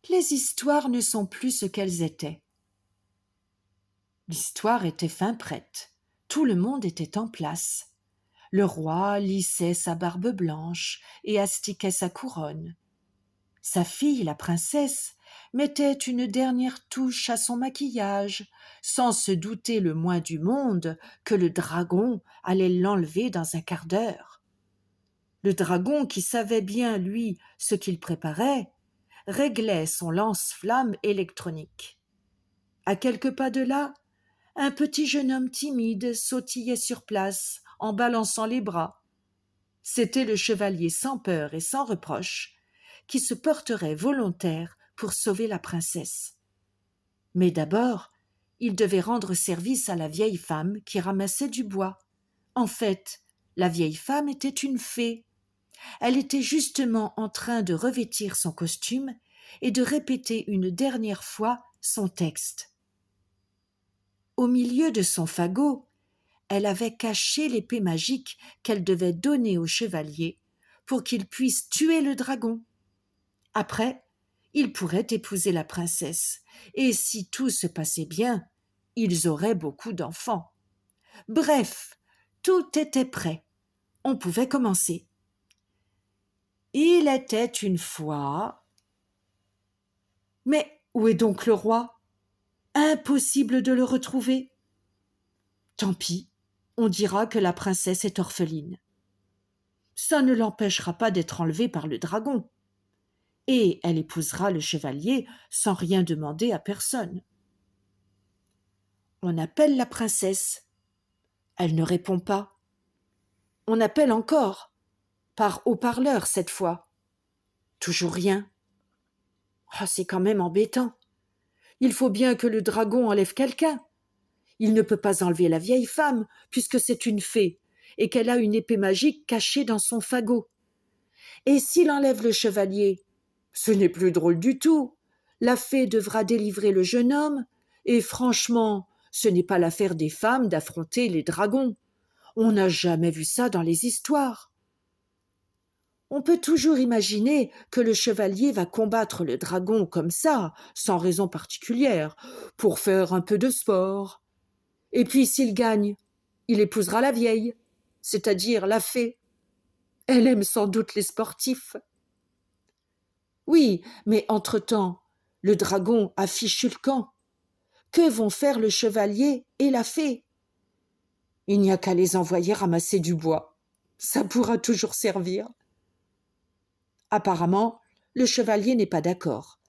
Les histoires ne sont plus ce qu'elles étaient. L'histoire était fin prête. Tout le monde était en place. Le roi lissait sa barbe blanche et astiquait sa couronne. Sa fille, la princesse, mettait une dernière touche à son maquillage, sans se douter le moins du monde que le dragon allait l'enlever dans un quart d'heure. Le dragon, qui savait bien, lui, ce qu'il préparait, réglait son lance-flamme électronique. À quelques pas de là, un petit jeune homme timide sautillait sur place en balançant les bras. C'était le chevalier sans peur et sans reproche qui se porterait volontaire pour sauver la princesse. Mais d'abord, il devait rendre service à la vieille femme qui ramassait du bois. En fait, la vieille femme était une fée. Elle était justement en train de revêtir son costume et de répéter une dernière fois son texte. Au milieu de son fagot, elle avait caché l'épée magique qu'elle devait donner au chevalier pour qu'il puisse tuer le dragon. Après, il pourrait épouser la princesse, et si tout se passait bien, ils auraient beaucoup d'enfants. Bref, tout était prêt. On pouvait commencer. Il était une fois... Mais où est donc le roi? Impossible de le retrouver. Tant pis, on dira que la princesse est orpheline. Ça ne l'empêchera pas d'être enlevée par le dragon. Et elle épousera le chevalier sans rien demander à personne. On appelle la princesse. Elle ne répond pas. On appelle encore, par haut-parleur cette fois. Toujours rien. Oh, c'est quand même embêtant. Il faut bien que le dragon enlève quelqu'un. Il ne peut pas enlever la vieille femme, puisque c'est une fée, et qu'elle a une épée magique cachée dans son fagot. Et s'il enlève le chevalier, ce n'est plus drôle du tout. La fée devra délivrer le jeune homme, et franchement, ce n'est pas l'affaire des femmes d'affronter les dragons. On n'a jamais vu ça dans les histoires. On peut toujours imaginer que le chevalier va combattre le dragon comme ça, sans raison particulière, pour faire un peu de sport. Et puis s'il gagne, il épousera la vieille, c'est-à-dire la fée. Elle aime sans doute les sportifs. Oui, mais entre-temps, le dragon a fichu le camp. Que vont faire le chevalier et la fée? Il n'y a qu'à les envoyer ramasser du bois. Ça pourra toujours servir. Apparemment, le chevalier n'est pas d'accord,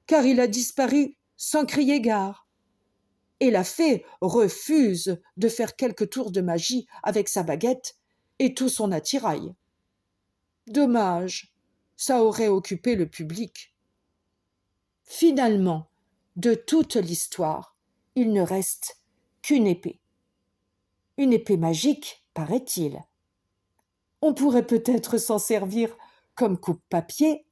car il a disparu sans crier gare. Et la fée refuse de faire quelques tours de magie avec sa baguette et tout son attirail. Dommage, ça aurait occupé le public. Finalement, de toute l'histoire, il ne reste qu'une épée. Une épée magique, paraît-il. On pourrait peut-être s'en servir comme coupe-papier